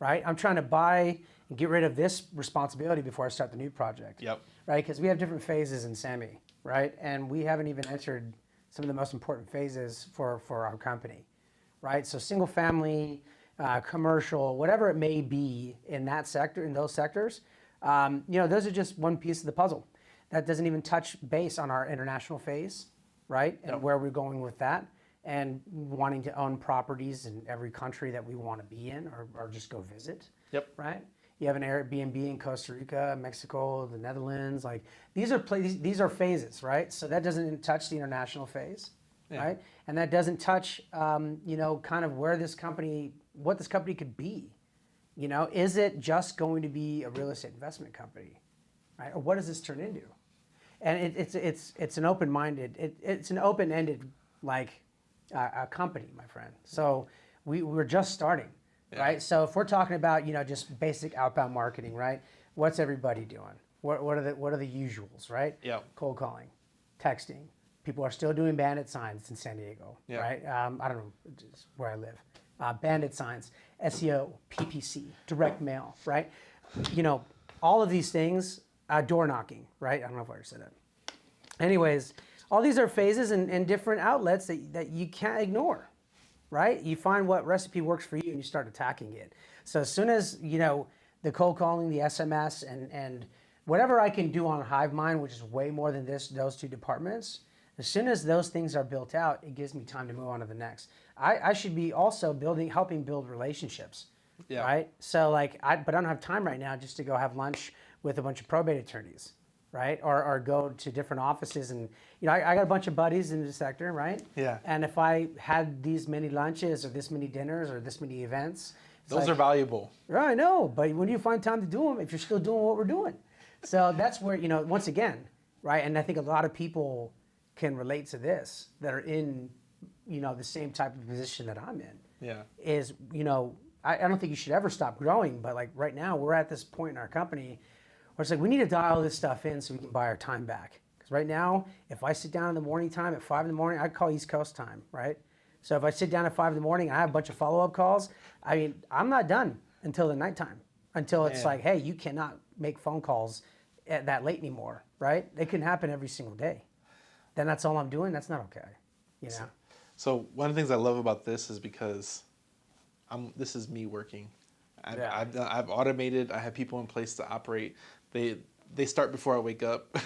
right? I'm trying to buy and get rid of this responsibility before I start the new project.
Yep.
Right? Because we have different phases in Sammy, right? And we haven't even entered some of the most important phases for our company, right? So single family, commercial, whatever it may be in that sector, in those sectors, you know, those are just one piece of the puzzle. That doesn't even touch base on our international phase, right? And where we're going with that, and wanting to own properties in every country that we want to be in, or just go visit.
Yep.
Right? You have an Airbnb in Costa Rica, Mexico, the Netherlands. Like these are phases, right? So that doesn't touch the international phase, right? And that doesn't touch, you know, kind of what this company could be. You know, is it just going to be a real estate investment company, right? Or what does this turn into? And it's an open-minded, it's an open-ended like a company, my friend. So we're just starting, right? So if we're talking about, you know, just basic outbound marketing, right? What's everybody doing? What are the usuals, right?
Yeah.
Cold calling, texting. People are still doing bandit signs in San Diego, right? I don't know just where I live. Bandit signs, SEO, PPC, direct mail, right? You know, all of these things. Door knocking, right? I don't know if I already said that. Anyways, all these are phases and different outlets that you can't ignore, right? You find what recipe works for you and you start attacking it. So as soon as, you know, the cold calling, the SMS, and whatever I can do on HiveMind, which is way more than those 2 departments, as soon as those things are built out, it gives me time to move on to the next. I should be also helping build relationships, right? So like, but I don't have time right now just to go have lunch with a bunch of probate attorneys, right? Or go to different offices. And, you know, I got a bunch of buddies in the sector, right?
Yeah.
And if I had these many lunches or this many dinners or this many events.
Those are valuable.
Right, I know. But when do you find time to do them if you're still doing what we're doing? So that's where, you know, once again, right? And I think a lot of people can relate to this that are in, you know, the same type of position that I'm in.
Yeah.
Is, you know, I don't think you should ever stop growing. But like right now, we're at this point in our company where it's like we need to dial this stuff in so we can buy our time back. Because right now, if I sit down in the morning time at 5 in the morning, I call East Coast time, right? So if I sit down at 5 in the morning and I have a bunch of follow-up calls, I mean, I'm not done until the nighttime. Until it's like, hey, you cannot make phone calls at that late anymore, right? It can happen every single day. Then that's all I'm doing. That's not okay, you know?
So one of the things I love about this is because this is me working. I've automated. I have people in place to operate. They start before I wake up.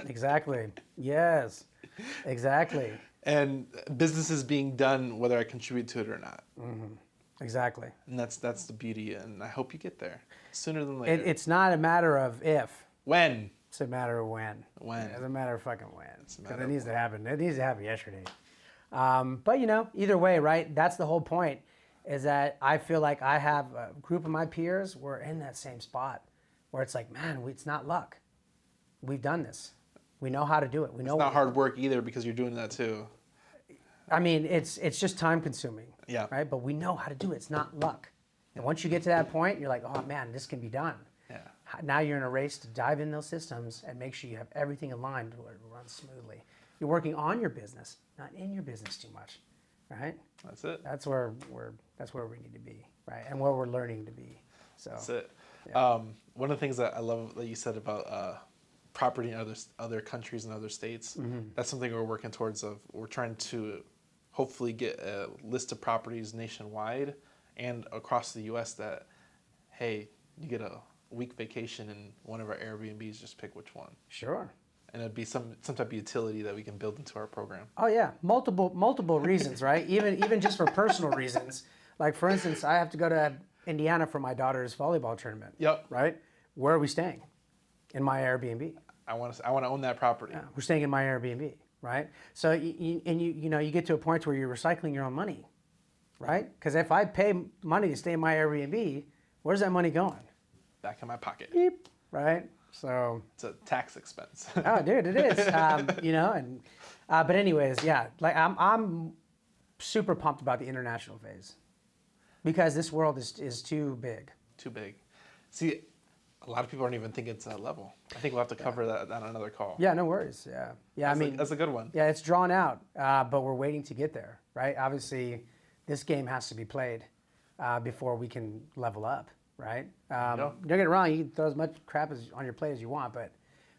Exactly. Yes. Exactly.
And business is being done whether I contribute to it or not.
Exactly.
And that's the beauty. And I hope you get there sooner than later.
It's not a matter of if.
When.
It's a matter of when.
When.
It's a matter of fucking when. Because it needs to happen. It needs to happen yesterday. But, you know, either way, right? That's the whole point. Is that I feel like I have a group of my peers, we're in that same spot where it's like, man, it's not luck. We've done this. We know how to do it. We know
it's not hard work either because you're doing that too.
I mean, it's just time consuming.
Yeah.
Right. But we know how to do it. It's not luck. And once you get to that point, you're like, oh man, this can be done.
Yeah.
Now you're in a race to dive in those systems and make sure you have everything aligned to where it runs smoothly. You're working on your business, not in your business too much, right?
That's it.
That's where we need to be, right? And where we're learning to be. So
That's it.
Yeah.
One of the things that I love that you said about property in other countries and other states, that's something we're working towards. We're trying to hopefully get a list of properties nationwide and across the U.S. that, hey, you get a week vacation in one of our Airbnbs, just pick which one.
Sure.
And it'd be some type of utility that we can build into our program.
Oh yeah, multiple reasons, right? Even just for personal reasons. Like for instance, I have to go to Indiana for my daughter's volleyball tournament.
Yep.
Right? Where are we staying? In my Airbnb.
I want to own that property.
Yeah, we're staying in my Airbnb, right? So you get to a point where you're recycling your own money, right? Because if I pay money to stay in my Airbnb, where's that money going?
Back in my pocket.
Beep, right? So
it's a tax expense.
Oh, dude, it is. But anyways, yeah. Like I'm super pumped about the international phase because this world is too big.
Too big. See, a lot of people aren't even thinking it's that level. I think we'll have to cover that on another call.
Yeah, no worries. Yeah, yeah.
That's a good one.
Yeah, it's drawn out, but we're waiting to get there, right? Obviously, this game has to be played before we can level up. Right? Don't get it wrong. You can throw as much crap on your plate as you want, but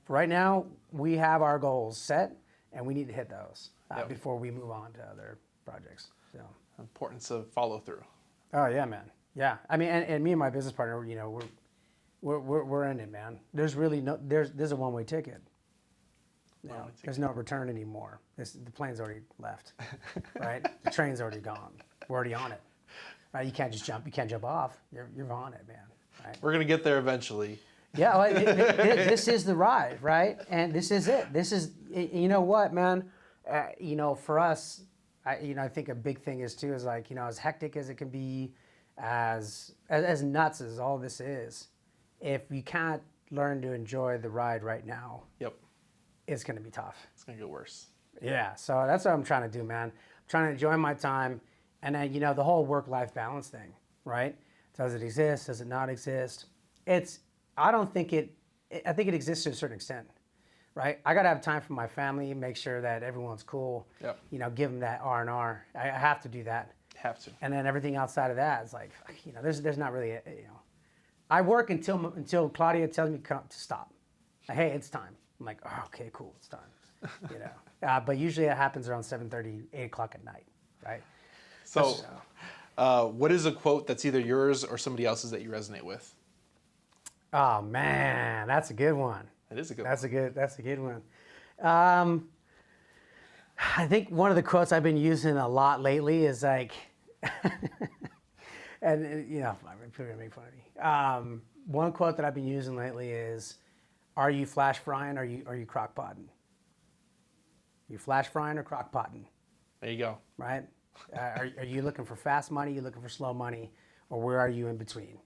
for right now, we have our goals set, and we need to hit those before we move on to other projects. So,
importance of follow through.
Oh yeah, man. Yeah. I mean, and me and my business partner, we're in it, man. There's really there's a one-way ticket. There's no return anymore. The plane's already left, right? The train's already gone. We're already on it. Right, you can't just jump. You can't jump off. You're on it, man. Right?
We're gonna get there eventually.
Yeah, well, this is the ride, right? And this is it. This is, you know what, man? For us, I think a big thing is too is like, as hectic as it can be, as nuts as all this is, if you can't learn to enjoy the ride right now, it's gonna be tough.
It's gonna get worse.
Yeah. So that's what I'm trying to do, man. I'm trying to enjoy my time. And then, the whole work-life balance thing, right? Does it exist? Does it not exist? I think it exists to a certain extent, right? I got to have time for my family, make sure that everyone's cool.
Yep.
Give them that R&R. I have to do that.
Have to.
And then everything outside of that is like, there's not really, I work until Claudia tells me to stop. Like, hey, it's time. I'm like, oh, okay, cool, it's time. But usually it happens around 7:30, 8 o'clock at night, right?
So, what is a quote that's either yours or somebody else's that you resonate with?
Oh man, that's a good one.
It is a good
one. That's a good one. I think one of the quotes I've been using a lot lately is like, and people are gonna make fun of me. One quote that I've been using lately is, "Are you flash frying or are you crock potting? You flash frying or crock potting?"
There you go.
Right. Are you looking for fast money? You looking for slow money, or where are you in between?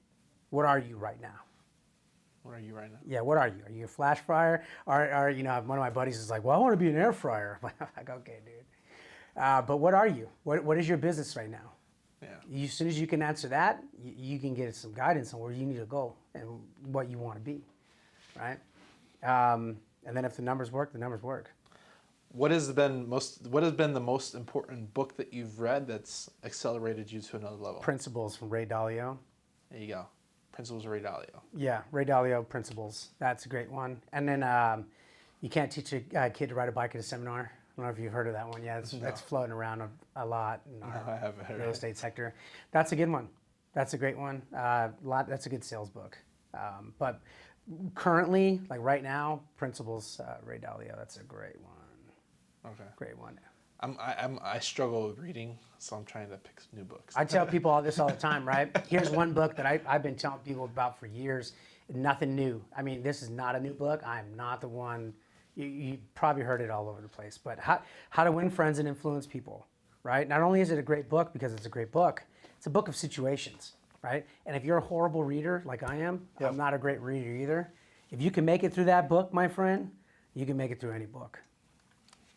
What are you right now?
What are you right now?
Yeah, what are you? Are you a flash fryer? Or one of my buddies is like, well, I want to be an air fryer. I'm like, okay, dude. But what are you? What is your business right now? Yeah. As soon as you can answer that, you can get some guidance on where you need to go and what you want to be, right? And then if the numbers work, the numbers work.
What has been the most important book that you've read that's accelerated you to another level?
Principles from Ray Dalio.
There you go. Principles of Ray Dalio.
Yeah, Ray Dalio Principles. That's a great one. And then You Can't Teach a Kid to Ride a Bike at a Seminar. I don't know if you've heard of that one yet. That's floating around a lot in our real estate sector. That's a good one. That's a great one. That's a good sales book. But currently, like right now, Principles, Ray Dalio. That's a great one.
Okay.
Great one.
I struggle with reading, so I'm trying to pick some new books.
I tell people all this all the time, right? Here's one book that I've been telling people about for years. Nothing new. I mean, this is not a new book. I'm not the one. You probably heard it all over the place. But How to Win Friends and Influence People, right? Not only is it a great book because it's a great book, it's a book of situations, right? And if you're a horrible reader like I am, I'm not a great reader either. If you can make it through that book, my friend, you can make it through any book.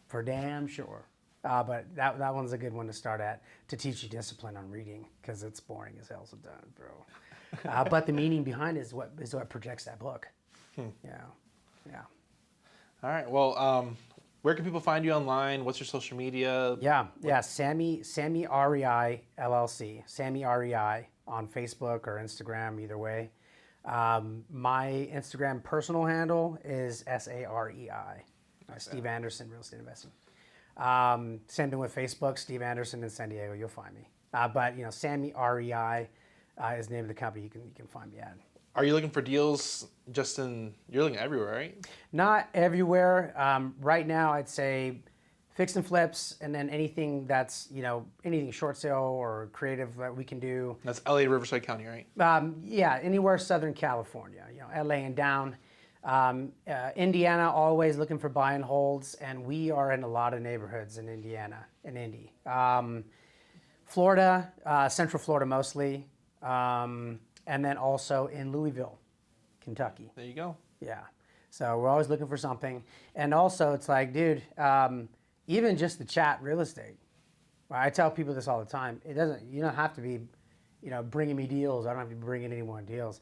For damn sure. But that one's a good one to start at to teach you discipline on reading because it's boring as hell sometimes, bro. But the meaning behind it is what projects that book. Yeah.
All right. Well, where can people find you online? What's your social media?
Yeah. Sammy REI LLC. Sammy REI on Facebook or Instagram, either way. My Instagram personal handle is SAREI. Steve Anderson, Real Estate Investing. Same thing with Facebook, Steve Anderson in San Diego. You'll find me. But Sammy REI is the name of the company. You can find me at.
Are you looking for deals you're looking everywhere, right?
Not everywhere. Right now, I'd say fix and flips, and then anything that's, anything short sale or creative that we can do.
That's LA, Riverside County, right?
Yeah, anywhere Southern California, LA and down. Indiana, always looking for buy and holds, and we are in a lot of neighborhoods in Indiana and Indy. Florida, Central Florida mostly. And then also in Louisville, Kentucky.
There you go.
Yeah. So we're always looking for something. And also it's like, dude, even just the chat real estate. I tell people this all the time. You don't have to be, bringing me deals. I don't have to be bringing anyone deals.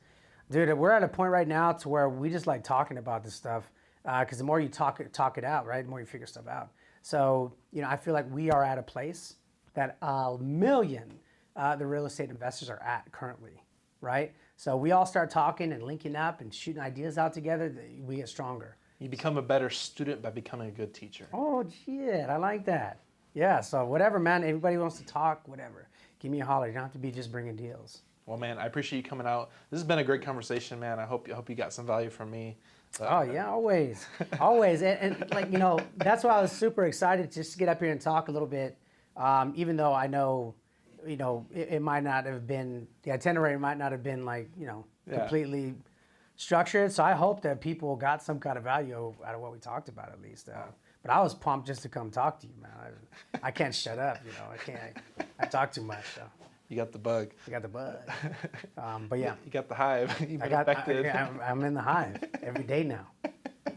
Dude, we're at a point right now to where we just like talking about this stuff because the more you talk it out, right, the more you figure stuff out. So, I feel like we are at a place that a million the real estate investors are at currently. Right? So we all start talking and linking up and shooting ideas out together, we get stronger.
You become a better student by becoming a good teacher.
Oh, shit. I like that. Yeah. So whatever, man. Everybody wants to talk, whatever. Give me a holler. You don't have to be just bringing deals.
Well, man, I appreciate you coming out. This has been a great conversation, man. I hope you got some value from me.
Yeah, always. Always. And that's why I was super excited just to get up here and talk a little bit, even though I know it might not have been, the itinerary might not have been completely structured. So I hope that people got some kind of value out of what we talked about at least. But I was pumped just to come talk to you, man. I can't shut up, I talk too much. So.
You got the bug.
I got the bug. But yeah.
You got the hive. You've been affected.
I'm in the hive every day now.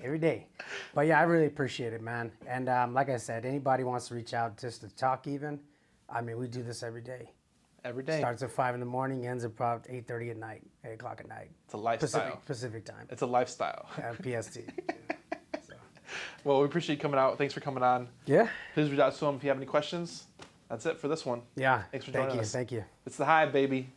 Every day. But yeah, I really appreciate it, man. And like I said, anybody wants to reach out just to talk even, we do this every day.
Every day.
Starts at 5 in the morning, ends at about 8:30 at night, 8 o'clock at night.
It's a lifestyle.
Pacific time.
It's a lifestyle.
PST.
Well, we appreciate you coming out. Thanks for coming on.
Yeah.
Please reach out to them if you have any questions. That's it for this one.
Yeah.
Thanks for joining us.
Thank you.
It's the hive, baby.